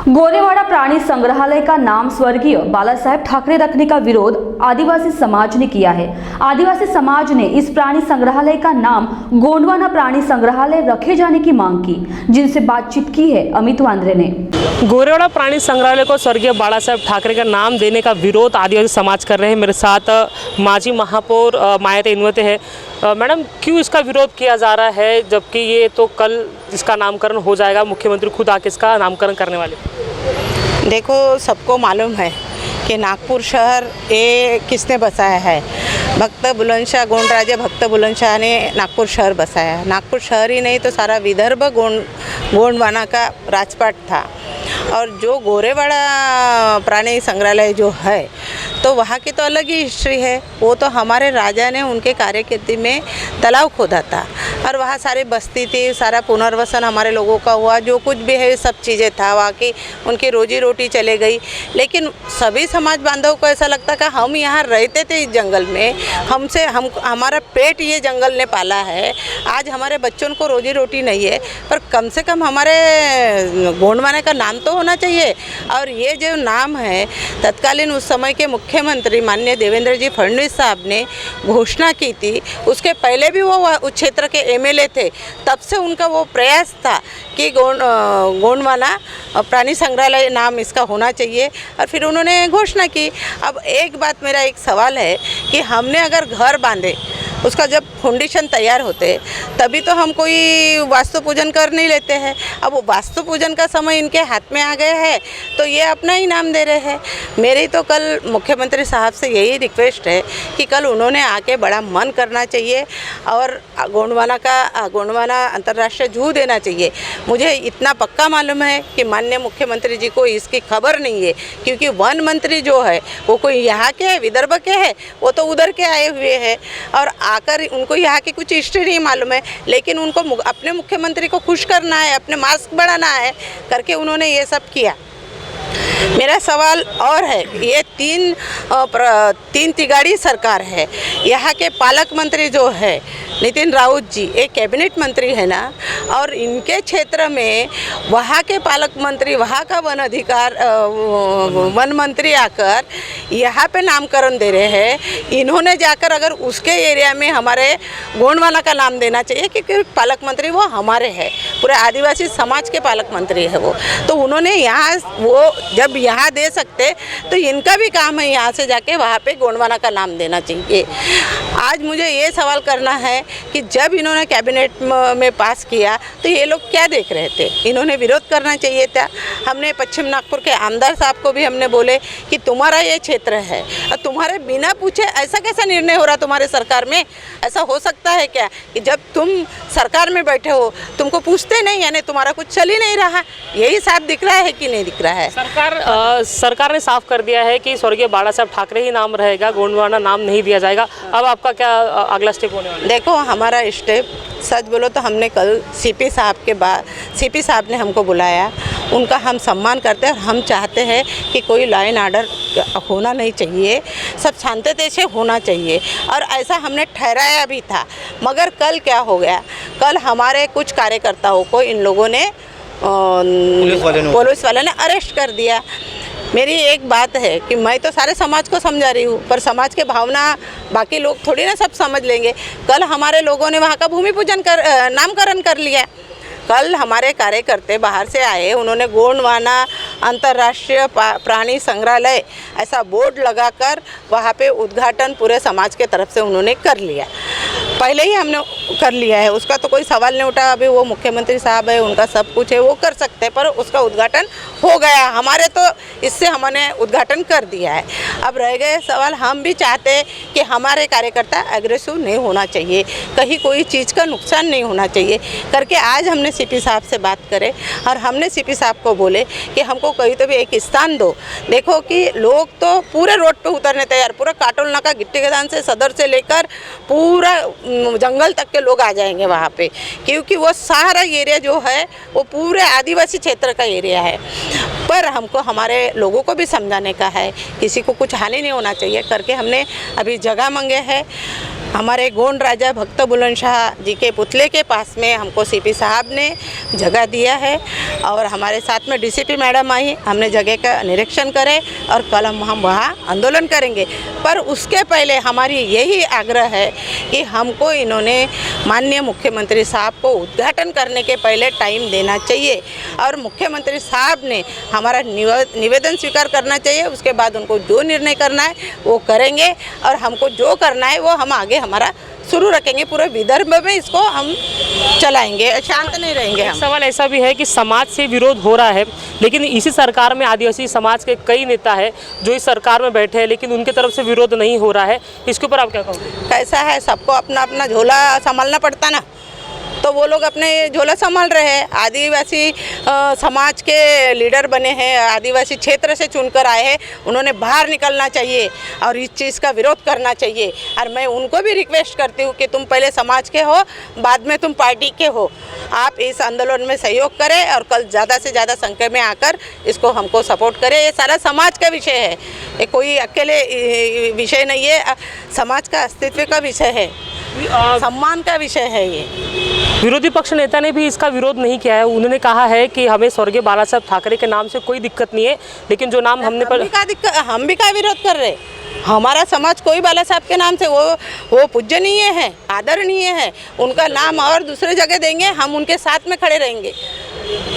गोरेवाड़ा प्राणी संग्रहालय का नाम स्वर्गीय बाला साहेब ठाकरे रखने का विरोध आदिवासी समाज ने किया है। आदिवासी समाज ने इस प्राणी संग्रहालय का नाम गोंडवाना प्राणी संग्रहालय रखे जाने की मांग की, जिनसे बातचीत की है अमित वांद्रे ने। गोरेवाड़ा प्राणी संग्रहालय को स्वर्गीय बाला साहेब ठाकरे का नाम देने का विरोध आदिवासी समाज कर रहे हैं। मेरे साथ माजी महापौर मायावती इनवते है। मैडम, क्यों इसका विरोध किया जा रहा है, जबकि ये तो कल इसका नामकरण हो जाएगा, मुख्यमंत्री खुद आके इसका नामकरण करने वाले। देखो, सबको मालूम है कि नागपुर शहर ये किसने बसाया है। भक्त बुलंदशाह, गोंड राजा भक्त बुलंदशाह ने नागपुर शहर बसाया है। नागपुर शहर ही नहीं तो सारा विदर्भ गोंडवाना का राजपाट था। और जो गोरेवाड़ा प्राणी संग्रहालय जो है तो वहाँ की तो अलग ही हिस्ट्री है। वो तो हमारे राजा ने उनके कार्यकीर्ति में तालाब खोदा था और वहाँ सारी बस्ती थी, सारा पुनर्वसन हमारे लोगों का हुआ, जो कुछ भी है सब चीज़ें था वहाँ की, उनकी रोजी रोटी चले गई। लेकिन सभी समाज बांधवों को ऐसा लगता कि हम यहाँ रहते थे इस जंगल में, हमारा पेट ये जंगल ने पाला है, आज हमारे बच्चों को रोजी रोटी नहीं है, पर कम से कम हमारे गोंडवाना का नाम तो होना चाहिए। और ये जो नाम है, तत्कालीन उस समय के मुख्यमंत्री माननीय देवेंद्र जी फडणवीस साहब ने घोषणा की थी। उसके पहले भी वो उस क्षेत्र के एमएलए थे, तब से उनका वो प्रयास था कि गोंडवाना प्राणी संग्रहालय नाम इसका होना चाहिए, और फिर उन्होंने घोषणा की। अब एक बात, मेरा एक सवाल है कि हमने अगर घर बांधे, उसका जब फाउंडेशन तैयार होते तभी तो हम कोई वास्तु पूजन कर नहीं लेते हैं। अब वो वास्तु पूजन का समय इनके हाथ में आ गया है तो ये अपना ही नाम दे रहे हैं। मेरी तो कल मुख्यमंत्री साहब से यही रिक्वेस्ट है कि कल उन्होंने आके बड़ा मन करना चाहिए और गोंडवाना अंतर्राष्ट्रीय जू देना चाहिए। मुझे इतना पक्का मालूम है कि माननीय मुख्यमंत्री जी को इसकी खबर नहीं है, क्योंकि वन मंत्री जो है वो कोई यहाँ के है, विदर्भ के है, वो तो उधर के आए हुए हैं और आकर उनको यहाँ की कुछ हिस्ट्री नहीं मालूम है। लेकिन उनको अपने मुख्यमंत्री को खुश करना है, अपने मास्क बढ़ाना है करके उन्होंने ये सब किया। मेरा सवाल और है, ये तीन तिगाड़ी सरकार है, यहाँ के पालक मंत्री जो है नितिन राउत जी, एक कैबिनेट मंत्री है ना, और इनके क्षेत्र में वहाँ के पालक मंत्री, वहाँ का वन मंत्री आकर यहाँ पे नामकरण दे रहे हैं। इन्होंने जाकर अगर उसके एरिया में हमारे गोंडवाना का नाम देना चाहिए, क्योंकि पालक मंत्री वो हमारे हैं, पूरे आदिवासी समाज के पालक मंत्री है वो, तो उन्होंने यहाँ वो जब यहाँ दे सकते तो इनका भी काम है यहाँ से जाके वहाँ पे गोंडवाना का नाम देना चाहिए। आज मुझे ये सवाल करना है कि जब इन्होंने कैबिनेट में पास किया तो ये लोग क्या देख रहे थे, इन्होंने विरोध करना चाहिए था। हमने पश्चिम नागपुर के आमदार साहब को भी हमने बोले कि तुम्हारा ये क्षेत्र है और तुम्हारे बिना पूछे ऐसा कैसा निर्णय हो रहा तुम्हारे सरकार में। ऐसा हो सकता है क्या कि जब तुम सरकार में बैठे हो तुमको पूछते नहीं, यानी तुम्हारा कुछ चल ही नहीं रहा। यही साफ दिख रहा है कि नहीं दिख रहा है? सरकार ने साफ कर दिया है कि स्वर्गीय बाला साहेब ठाकरे ही नाम रहेगा, गोंडवाना नाम नहीं दिया जाएगा। अब आपका क्या अगला स्टेप होने वाला है? देखो, हमारा स्टेप सच बोलो तो हमने कल सीपी साहब ने हमको बुलाया, उनका हम सम्मान करते हैं और हम चाहते हैं कि कोई लॉ एंड ऑर्डर होना नहीं चाहिए, सब शांति से होना चाहिए, और ऐसा हमने ठहराया भी था। मगर कल क्या हो गया, कल हमारे कुछ कार्यकर्ताओं को इन लोगों ने पुलिस वाले ने अरेस्ट कर दिया। मेरी एक बात है कि मैं तो सारे समाज को समझा रही हूँ, पर समाज के भावना बाकी लोग थोड़ी ना सब समझ लेंगे। कल हमारे लोगों ने वहाँ का भूमि पूजन नामकरण कर लिया। कल हमारे कार्यकर्ता बाहर से आए, उन्होंने गोंडवाना अंतर्राष्ट्रीय प्राणी संग्रहालय ऐसा बोर्ड लगाकर वहाँ पे उद्घाटन पूरे समाज के तरफ से उन्होंने कर लिया। पहले ही हमने कर लिया है, उसका तो कोई सवाल नहीं उठा। अभी वो मुख्यमंत्री साहब है, उनका सब कुछ है, वो कर सकते हैं, पर उसका उद्घाटन हो गया हमारे, तो इससे हमने उद्घाटन कर दिया है। अब रह गए सवाल, हम भी चाहते हैं कि हमारे कार्यकर्ता एग्रेसिव नहीं होना चाहिए, कहीं कोई चीज़ का नुकसान नहीं होना चाहिए करके आज हमने सीपी साहब से बात करे और हमने सीपी साहब को बोले कि हमको कहीं तो भी एक स्थान दो। देखो कि लोग तो पूरे रोड पे उतरने तैयार, पूरा काटोल नाका, गिट्टी मैदान से सदर से लेकर पूरा जंगल तक के लोग आ जाएंगे वहाँ पे, क्योंकि वो सारा एरिया जो है वो पूरे आदिवासी क्षेत्र का एरिया है। पर हमको हमारे लोगों को भी समझाने का है, किसी को कुछ हानि नहीं होना चाहिए करके हमने अभी जगह मांगे हैं। हमारे गोंड राजा भक्त बुलंदशाह जी के पुतले के पास में हमको सीपी साहब ने जगह दिया है और हमारे साथ में डीसीपी मैडम आई, हमने जगह का निरीक्षण करे और कल हम वहाँ आंदोलन करेंगे। पर उसके पहले हमारी यही आग्रह है कि हमको इन्होंने माननीय मुख्यमंत्री साहब को उद्घाटन करने के पहले टाइम देना चाहिए और मुख्यमंत्री साहब ने हमारा निवेदन स्वीकार करना चाहिए। उसके बाद उनको जो निर्णय करना है वो करेंगे और हमको जो करना है वो हम आगे हमारा शुरू रखेंगे। पूरे विदर्भ में इसको हम चलाएंगे, शांत नहीं रहेंगे हम। सवाल ऐसा भी है कि समाज से विरोध हो रहा है, लेकिन इसी सरकार में आदिवासी समाज के कई नेता हैं जो इस सरकार में बैठे हैं, लेकिन उनकी तरफ से विरोध नहीं हो रहा है। इसके ऊपर आप क्या कहोगे? कैसा है, सबको अपना अपना झोला संभालना पड़ता ना, तो वो लोग अपने झोला संभाल रहे हैं। आदिवासी समाज के लीडर बने हैं, आदिवासी क्षेत्र से चुनकर आए हैं, उन्होंने बाहर निकलना चाहिए और इस चीज़ का विरोध करना चाहिए। और मैं उनको भी रिक्वेस्ट करती हूँ कि तुम पहले समाज के हो, बाद में तुम पार्टी के हो। आप इस आंदोलन में सहयोग करें और कल ज़्यादा से ज़्यादा संख्या में आकर इसको हमको सपोर्ट करें। ये सारा समाज का विषय है, ये कोई अकेले विषय नहीं है, समाज का अस्तित्व का विषय है, सम्मान का विषय है। ये विरोधी पक्ष नेता ने भी इसका विरोध नहीं किया है। उन्होंने कहा है कि हमें स्वर्गीय बाला साहब ठाकरे के नाम से कोई दिक्कत नहीं है, लेकिन जो नाम हमने हम भी का विरोध कर रहे। हमारा समाज कोई बाला साहब के नाम से वो पूजनीय है, आदरणीय है, उनका नाम और दूसरे जगह देंगे, हम उनके साथ में खड़े रहेंगे।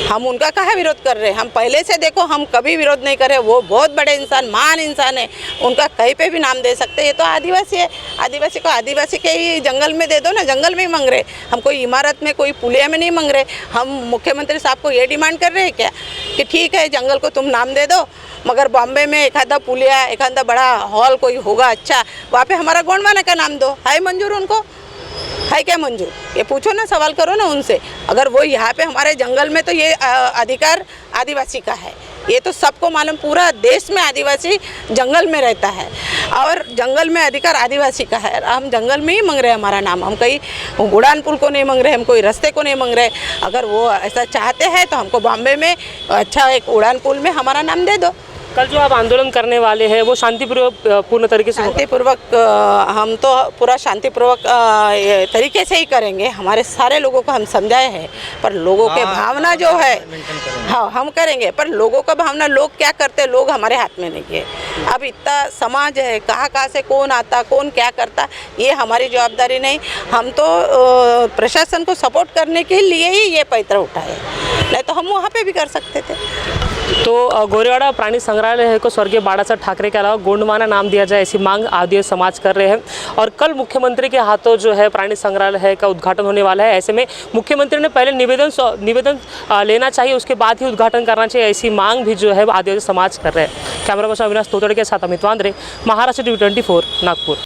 हम उनका कहाँ विरोध कर रहे हैं? हम पहले से देखो हम कभी विरोध नहीं कर रहे। वो बहुत बड़े इंसान, महान इंसान है, उनका कहीं पे भी नाम दे सकते हैं। ये तो आदिवासी है, आदिवासी को आदिवासी के ही जंगल में दे दो ना, जंगल में ही मांग रहे। हम कोई इमारत में, कोई पुलिया में नहीं मांग रहे। हम मुख्यमंत्री साहब को ये डिमांड कर रहे हैं क्या कि ठीक है जंगल को तुम नाम दे दो, मगर बॉम्बे में एक आधा पुलिया, एक आधा बड़ा हॉल कोई होगा अच्छा, वहाँ पे हमारा गोंडवाना का नाम दो। है मंजूर उनको? है क्या मंजूर? ये पूछो ना, सवाल करो ना उनसे। अगर वो यहाँ पे हमारे जंगल में, तो ये अधिकार आदिवासी का है। ये तो सबको मालूम, पूरा देश में आदिवासी जंगल में रहता है और जंगल में अधिकार आदिवासी का है। हम जंगल में ही मांग रहे हैं हमारा नाम। हम कहीं उड़ान पुल को नहीं मांग रहे, हम कोई रास्ते को नहीं मांग रहे। अगर वो ऐसा चाहते हैं तो हमको बॉम्बे में अच्छा एक उड़ान पुल में हमारा नाम दे दो। कल जो आप आंदोलन करने वाले हैं वो शांतिपूर्वक तरीके से? शांतिपूर्वक, हम तो पूरा शांतिपूर्वक तरीके से ही करेंगे। हमारे सारे लोगों को हम समझाए हैं, पर लोगों के भावना जो है, हाँ हम करेंगे, पर लोगों का भावना, लोग क्या करते, लोग हमारे हाथ में नहीं है। अब इतना समाज है, कहाँ से कौन आता, कौन क्या करता, ये हमारी जवाबदारी नहीं। हम तो प्रशासन को सपोर्ट करने के लिए ही ये पैतरा उठाए, नहीं तो हम वहाँ पे भी कर सकते थे। तो गोरेवाड़ा प्राणी संग्रहालय को स्वर्गीय बाला साहब ठाकरे के अलावा गोंडवाना नाम दिया जाए, ऐसी मांग आदिवासी समाज कर रहे हैं। और कल मुख्यमंत्री के हाथों जो है प्राणी संग्रहालय का उद्घाटन होने वाला है। ऐसे में मुख्यमंत्री ने पहले निवेदन लेना चाहिए, उसके बाद ही उद्घाटन करना चाहिए, ऐसी मांग भी जो है आदिवासी समाज कर रहे हैं। कैमरा पर्सन अविनाश तोतड़े के साथ अमित वांद्रे, महाराष्ट्र TV 24, नागपुर।